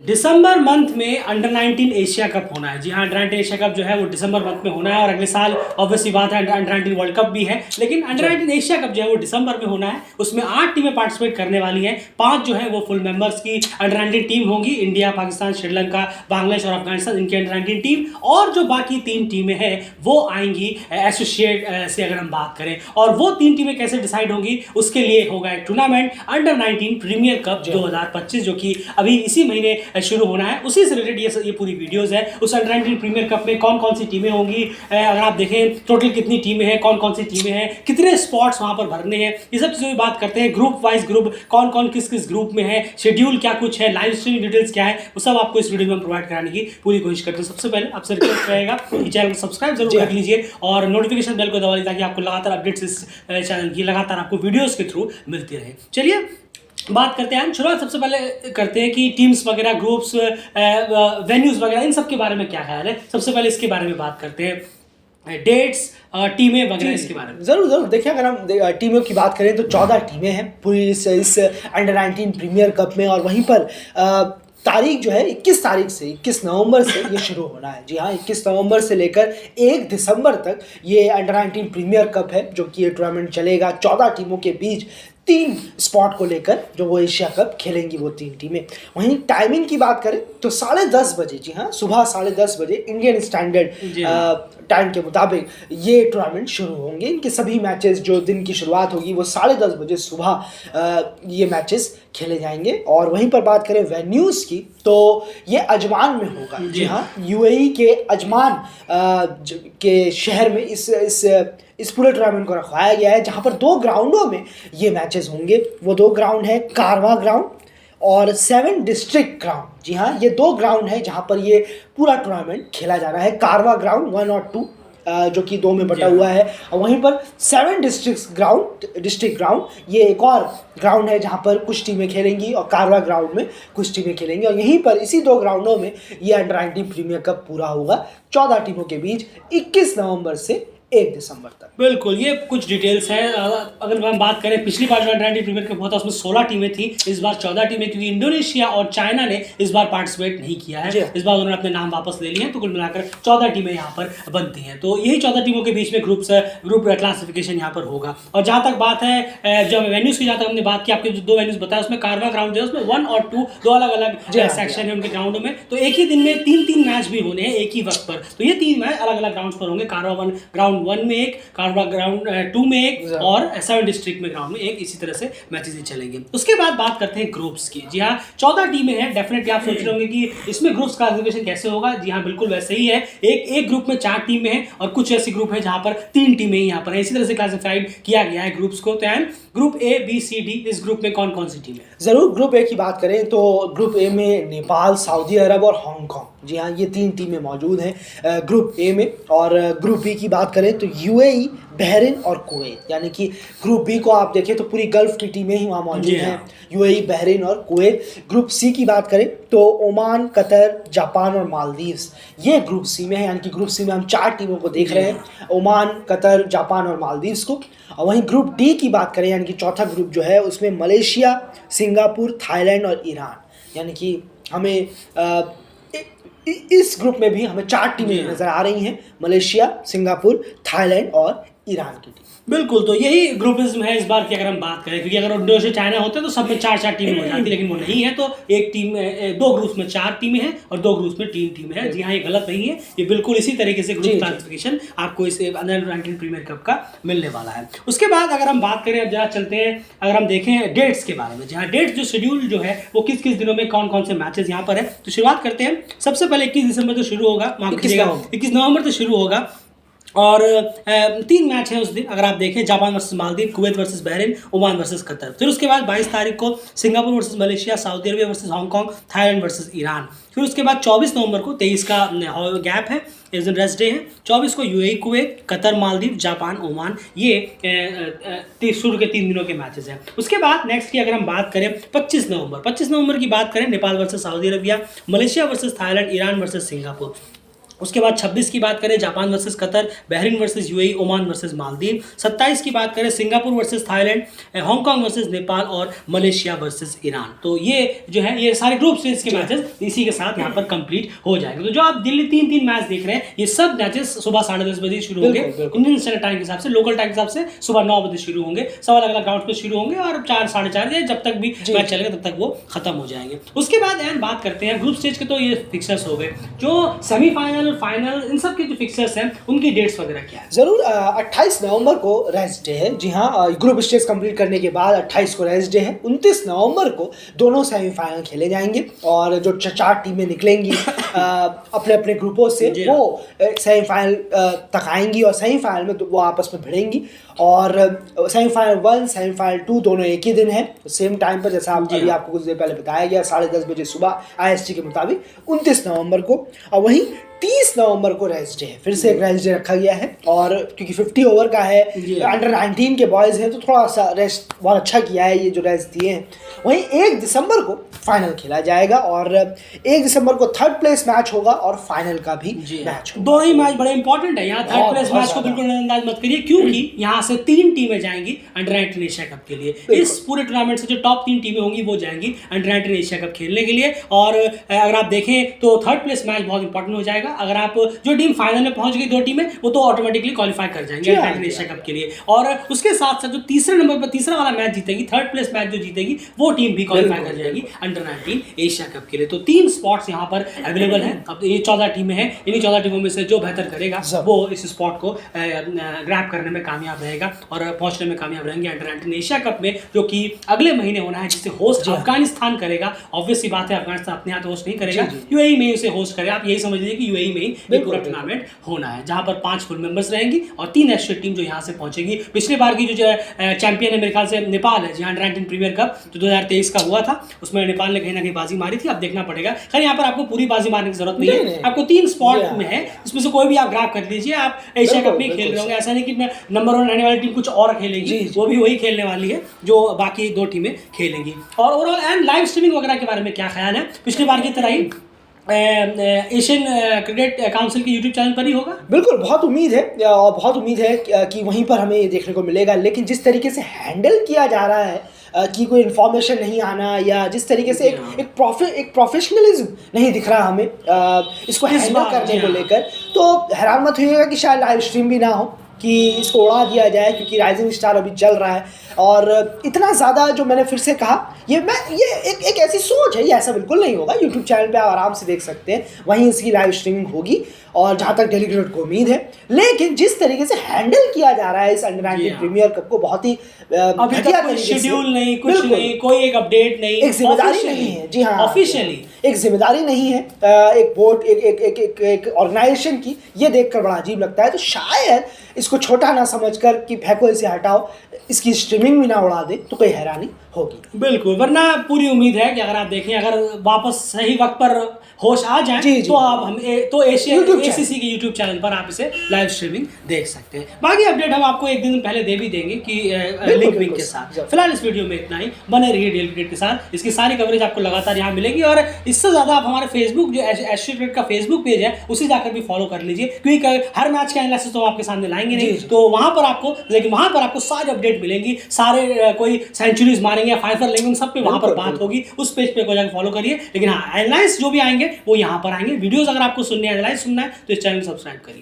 दिसंबर month में under 19 Asia cup होना है। जी हाँ, अंडर 19 एशिया कप जो है वो दिसंबर मंथ में होना है और अगले साल ऑब्वियसली बात है अंडर 19 वर्ल्ड कप भी है, लेकिन अंडर 19 एशिया कप जो है वो दिसंबर में होना है। उसमें 8 टीमें पार्टिसिपेट करने वाली हैं। 5 जो है वो फुल मेंबर्स की अंडर 19 टीम होगी। इंडिया, पाकिस्तान, श्रीलंका, बांग्लादेश और अफगानिस्तान, इनकी अंडर 19 टीम। और जो बाकी 3 टीमें हैं वो आएंगी एसोसिएट से अगर हम बात करें। और वो 3 टीमें कैसे डिसाइड होंगी, उसके लिए होगा एक टूर्नामेंट अंडर 19 प्रीमियर कप 2025 जो कि अभी इसी महीने शुरू होना है। उसी से रिलेटेड ये पूरी वीडियोस है। उस अंडर 19 प्रीमियर कप में कौन कौन सी टीमें होंगी, अगर आप देखें टोटल कितनी टीमें हैं, कौन कौन सी टीमें हैं, कितने स्पॉट्स वहां पर भरने हैं, ये सब चीज़ों की बात करते हैं। ग्रुप वाइज ग्रुप कौन कौन किस किस ग्रुप में है, शेड्यूल क्या कुछ है, लाइव स्ट्रीमिंग डिटेल्स क्या है, वो सब आपको इस वीडियो में प्रोवाइड कराने की पूरी कोशिश करते हैं। सबसे पहले आपसे रिक्वेस्ट रहेगा कि चैनल को सब्सक्राइब जरूर कर लीजिए और नोटिफिकेशन बेल को दबा लीजिए ताकि आपको लगातार अपडेट्स इस चैनल की लगातार आपको वीडियोज़ के थ्रू मिलती रहे। चलिए बात करते हैं। शुरुआत सबसे पहले करते हैं कि टीम्स वगैरह, ग्रुप्स, वेन्यूज़ वगैरह, इन सब के बारे में क्या ख्याल है। सबसे पहले इसके बारे में बात करते हैं, डेट्स, टीमें वगैरह, इसके बारे में। जरूर देखिए, अगर हम टीमों की बात करें तो 14 टीमें हैं पूरी इस अंडर 19 प्रीमियर कप में। और वहीं पर तारीख जो है 21 तारीख से 21 नवंबर से ये शुरू होना है। जी हाँ, 21 नवंबर से लेकर 1 दिसंबर तक ये अंडर 19 प्रीमियर कप है जो कि ये टूर्नामेंट चलेगा। 14 टीमों के बीच 3 स्पॉट को लेकर जो वो एशिया कप खेलेंगी वो 3 टीमें। वहीं टाइमिंग की बात करें तो 10:30 बजे, जी हाँ, सुबह 10:30 बजे इंडियन स्टैंडर्ड टाइम के मुताबिक ये टूर्नामेंट शुरू होंगे। इनके सभी मैचेस जो दिन की शुरुआत होगी वो 10:30 बजे सुबह ये मैचेस खेले जाएंगे। और वहीं पर बात करें वेन्यूज़ की तो ये अजमान में होगा। जी हाँ, यूएई के अजमान के शहर में इस पूरे टूर्नामेंट को रखवाया गया है, जहाँ पर 2 ग्राउंडों में ये मैचेस होंगे। वो 2 ग्राउंड है कारवा ग्राउंड और 7 डिस्ट्रिक्ट ग्राउंड। जी हाँ, ये 2 ग्राउंड है जहाँ पर ये पूरा टूर्नामेंट खेला जा रहा है। कारवा ग्राउंड 1 और 2 जो कि 2 में बटा हुआ है, और वहीं पर 7 डिस्ट्रिक्ट ग्राउंड ये एक और ग्राउंड है जहाँ पर कुछ टीमें खेलेंगी और कारवा ग्राउंड में कुछ टीमें खेलेंगी। और यहीं पर इसी 2 ग्राउंडों में ये अंडर 19 प्रीमियर कप पूरा होगा 14 टीमों के बीच 21 नवंबर से 1 दिसंबर तक। बिल्कुल, ये कुछ डिटेल्स हैं। अगर हम बात करें पिछली बार जो अंडर 19 प्रीमियर कप हुआ था उसमें 16 टीमें थी, इस बार 14 टीमें, क्योंकि इंडोनेशिया और चाइना ने इस बार पार्टिसिपेट नहीं किया है। इस बार उन्होंने अपने नाम वापस ले लिए हैं, तो कुल मिलाकर 14 टीमें यहाँ पर बनती हैं। तो यही 14 टीमों के बीच में ग्रुप क्लासिफिकेशन यहाँ पर होगा। और जहाँ तक बात है जब वेन्यूज़ की, जहाँ तक हमने बात की, आपके जो 2 वेन्यूज़ बताया उसमें कारवा ग्राउंड जो है उसमें 1 और 2 दो अलग अलग सेक्शन है उनके ग्राउंडों में। तो एक ही दिन में 3-3 मैच भी होने हैं एक ही वक्त पर। तो ये 3 मैच अलग अलग ग्राउंड पर होंगे। कारवा ग्राउंड 1 में एक, कारवा ग्राउंड 2 में एक और 7 डिस्ट्रिक्ट में ग्राउंड में एक, इसी तरह से मैचेस चलेंगे। उसके बाद बात करते हैं ग्रुप्स की। जी हाँ, 14 टीमें हैं। डेफिनेटली आप सोच रहे होंगे कि इसमें ग्रुप्स का क्लासिफिकेशन कैसे होगा। जी हाँ, बिल्कुल वैसे ही है। एक ग्रुप में 4 टीमें हैं और कुछ ऐसे ग्रुप है जहाँ पर 3 टीमें यहाँ पर हैं। इसी तरह से क्लासिफाइड किया गया है ग्रुप्स को। तो group A, B, C, D, इस ग्रुप में कौन कौन सी टीमें हैं? ज़रूर, ग्रुप ए की बात करें तो ग्रुप ए में नेपाल, सऊदी अरब और हांगकांग, जी हाँ, ये 3 टीमें मौजूद हैं ग्रुप ए में। और ग्रुप बी की बात करें तो यूएई, बहरीन और कुवैत, यानी कि ग्रुप बी को आप देखें तो पूरी गल्फ की टीमें ही वहाँ मौजूद हैं, यूएई, बहरीन और कुवैत। ग्रुप सी की बात करें तो ओमान, कतर, जापान और मालदीव्स, ये ग्रुप सी में है। यानी कि ग्रुप सी में हम 4 टीमों को देख रहे हैं, ओमान, कतर, जापान और मालदीव्स को। और वहीं ग्रुप डी की बात करें, यानी कि चौथा ग्रुप जो है उसमें मलेशिया, सिंगापुर, थाईलैंड और ईरान, यानी कि हमें इस ग्रुप में भी हमें 4 टीमें नजर आ रही हैं, मलेशिया, सिंगापुर, थाईलैंड और ईरान की टीम। बिल्कुल, तो यही ग्रुपिज्म है इस बार की अगर हम बात करें, क्योंकि अगर इंडोनेशिया, चाइना होते तो सब में 4-4 टीमें हो जाती, लेकिन वो नहीं है। तो एक टीम 2 ग्रुप्स में 4 टीमें हैं और 2 ग्रुप्स में 3 टीमें हैं। जी हाँ, ये गलत नहीं है, ये बिल्कुल इसी तरीके से ग्रुप क्लासिफिकेशन आपको इस अंडर 19 प्रीमियर कप का मिलने वाला है। उसके बाद अगर हम बात करें, अब जहाँ चलते हैं, अगर हम देखें डेट्स के बारे में। जहाँ डेट्स जो शेड्यूल जो है वो किस किस दिनों में कौन कौन से मैचेस यहाँ पर है, तो शुरुआत करते हैं। सबसे पहले 21 दिसंबर से शुरू होगा, 21 नवंबर से शुरू होगा और 3 मैच हैं उस दिन। अगर आप देखें, Japan versus Maldives, Kuwait versus Bahrain, Oman versus Qatar. फिर उसके बाद 22 तारीख को Singapore versus Malaysia, Saudi Arabia versus Hong Kong, Thailand versus Iran. फिर उसके बाद 24 नवंबर को, 23 का गैप है, इस दिन रेस्ट डे है। 24 को UAE, Kuwait, Qatar, Maldives, Japan, Oman, ये शुरू के 3 दिनों के मैचेस हैं। उसके बाद नेक्स्ट की अगर हम बात करें 25 नवंबर की बात करें, Nepal versus Saudi Arabia, Malaysia versus Thailand, Iran versus Singapore. उसके बाद 26 की बात करें Japan versus Qatar, Bahrain versus UAE, Oman versus Maldives. 27 की बात करें Singapore versus Thailand, Hong Kong versus Nepal और मलेशिया वर्सेस ईरान। तो ये जो है ये सारे ग्रुप स्टेज के मैचेस इसी के साथ यहाँ पर कंप्लीट हो जाएंगे। तो जो आप दिल्ली 3-3 मैच देख रहे हैं ये सब मैचेस सुबह 10:30 बजे शुरू होंगे इंडियन स्टैंडर्ड टाइम के हिसाब से, लोकल टाइम के हिसाब से सुबह 9 बजे शुरू होंगे, सब अलग अलग ग्राउंड पे शुरू होंगे और 4 साढ़े 4 जब तक भी मैच चलेगा तब तक वो खत्म हो जाएंगे। उसके बाद बात करते हैं ग्रुप स्टेज के, तो ये फिक्सर्स हो गए। जो सेमीफाइनल फाइनल इन सब के जो फिक्सर्स हैं उनकी डेट्स वगैरह क्या है? जरूर 28 नवंबर को रेस्ट डे है। जी हाँ, ग्रुप स्टेज कंप्लीट करने के बाद 28 को रेस्ट डे है। 29 नवंबर को दोनों सेमीफाइनल खेले जाएंगे और जो 4 टीमें निकलेंगी अपने अपने ग्रुपों से वो सेमीफाइनल तक आएंगी और सेमीफाइनल में वो आपस में भिड़ेंगी। और सेमीफाइनल 1 सेमीफाइनल 2 दोनों एक ही दिन है, सेम टाइम पर, जैसा अभी आपको कुछ देर पहले बताया गया 10:30 बजे सुबह IST के मुताबिक 29 नवंबर को। और वहीं 30 नवंबर को रेस्ट डे है, फिर से एक रेस्ट डे रखा गया है। और क्योंकि 50 ओवर का है, अंडर 19 के बॉयज़ हैं, तो थोड़ा सा रेस्ट बहुत अच्छा किया है ये जो रेस्ट दिए हैं। वहीं 1 दिसंबर को फाइनल खेला जाएगा और 1 दिसंबर को 3rd प्लेस मैच होगा और फाइनल का भी मैच होगा। दोनों ही मैच बड़े इंपॉर्टेंट है। यहाँ 3rd प्लेस मैच को बिल्कुल नजरअंदाज मत करिए, क्योंकि यहाँ से 3 टीमें जाएंगी अंडर 19 एशिया कप के लिए। इस पूरे टूर्नामेंट से जो टॉप 3 टीमें होंगी वो जाएंगी अंडर 19 एशिया कप खेलने के लिए। और अगर आप देखें तो 3rd प्लेस मैच बहुत इंपॉर्टेंट हो जाएगा। अगर आप जो टीम फाइनल में पहुंच गई 2 टीमें, वो तो ऑटोमेटिकली क्वालिफाई कर जाएंगे अंडर 19 एशिया कप के लिए। और उसके साथ साथ जो तीसरे नंबर पर तीसरा वाला मैच जीतेगी, 3rd प्लेस मैच जो जीतेगी, वो टीम भी क्वालिफाई कर जाएगी अंडर 19 एशिया कप के लिए। तो 3 स्पॉट्स यहाँ पर अवेलेबल हैं। अब ये 14 टीमें हैं, इन्हीं 14 टीमों में से जो बेहतर करेगा वो इस स्पॉट को ग्रैब करने में कामयाब रहेगा और पहुंचने में कामयाब रहेंगे अंडर 19 एशिया कप में, जो कि अगले महीने होना है, जिसे होस्ट अफगानिस्तान करेगा। ऑब्वियस सी बात है, अफगानिस्तान अपने हाथ होस्ट नहीं करेगा, यूएई में उसे होस्ट करेगा। आप यही समझ लीजिए कि यूएई में ही पूरा टूर्नामेंट होना है, जहां पर 5 फुल मेंबर्स रहेंगी और 3 एशियन टीम जो यहां से पहुंचेगी। पिछले बार की जो चैंपियन है मेरे ख्याल से नेपाल है, जहां अंडर 19 प्रीमियर कप जो 2023 का हुआ था, उसमें नेपाल ने कहीं ना कहीं बाजी मारी थी। अब देखना पड़ेगा। खैर यहाँ पर आपको पूरी बाजी मारने की जरूरत नहीं है, आपको 3 स्पॉट में है, इसमें से कोई भी आप ग्रैब कर लीजिए। आप एशिया कप में खेल रहे होंगे, ऐसा नहीं कि नंबर 1 रहने वाली टीम कुछ और खेलेगी, वो भी वही खेलने वाली है जो बाकी 2 टीमें खेलेंगी। और ओवरऑल एंड लाइव स्ट्रीमिंग वगैरह के बारे में क्या ख्याल है? पिछली बार की तरह ही एशियन क्रिकेट काउंसिल के यूट्यूब चैनल पर ही होगा? बिल्कुल, बहुत उम्मीद है और बहुत उम्मीद है कि वहीं पर हमें ये देखने को मिलेगा। लेकिन जिस तरीके से हैंडल किया जा रहा है कि कोई इन्फॉर्मेशन नहीं आना, या जिस तरीके से एक प्रोफेशनलिज्म नहीं दिख रहा हमें इसको हैंडल करने को लेकर, तो हैरान मत होइएगा कि शायद लाइव स्ट्रीम भी ना हो, कि इसको उड़ा दिया जाए, क्योंकि राइजिंग स्टार अभी चल रहा है। और इतना ज़्यादा, जो मैंने फिर से कहा, ये एक ऐसी सोच है, ये ऐसा बिल्कुल नहीं होगा। यूट्यूब चैनल पे आप आराम से देख सकते हैं, वहीं इसकी लाइव स्ट्रीमिंग होगी। और जहाँ तक डेली क्रिकेट को उम्मीद है, लेकिन जिस तरीके से हैंडल किया जा रहा है इस अंडर 19 प्रीमियर कप को, बहुत ही अभी तक कोई शेड्यूल नहीं, कुछ नहीं, कोई एक अपडेट नहीं, एक जिम्मेदारी नहीं है। जी हाँ, ऑफिशियली एक जिम्मेदारी नहीं है एक बोर्ड, एक ऑर्गेनाइजेशन की। ये देखकर बड़ा अजीब लगता है। तो शायद इसको छोटा ना समझकर कि फेंको इसे हटाओ, इसकी स्ट्रीमिंग भी ना उड़ा दे, तो कोई हैरानी होगी। बिल्कुल, वरना पूरी उम्मीद है कि अगर आप देखें, अगर वापस सही वक्त पर होश आ जाए तो आप तो ACC के यूट्यूब चैनल पर आप इसे लाइव स्ट्रीमिंग देख सकते हैं। बाकी अपडेट हम आपको एक दिन पहले दे भी देंगे कि लिंक विंक के साथ। फिलहाल इस वीडियो में इतना ही। बने रहिए डेली क्रिकेट के साथ, इसकी सारी कवरेज आपको लगातार यहाँ मिलेगी। और इससे ज़्यादा आप हमारे फेसबुक, जो एस्ट्रो क्रिकेट का फेसबुक पेज है, उसे जाकर भी फॉलो कर लीजिए, क्योंकि हर मैच का एनालिसिस तो आपके सामने लाएंगे नहीं, तो वहाँ पर आपको सारी अपडेट मिलेंगी। सारे कोई सेंचुरीज मारेंगे या 5 लेंगे, उन सब पे वहाँ पर बात होगी। उस पेज पे को जाकर फॉलो करिए। लेकिन हाँ, एनालाइज जो भी आएंगे वो यहाँ पर आएंगे। वीडियोस अगर आपको सुनने एनालाइज सुनना है तो इस चैनल को सब्सक्राइब करिए।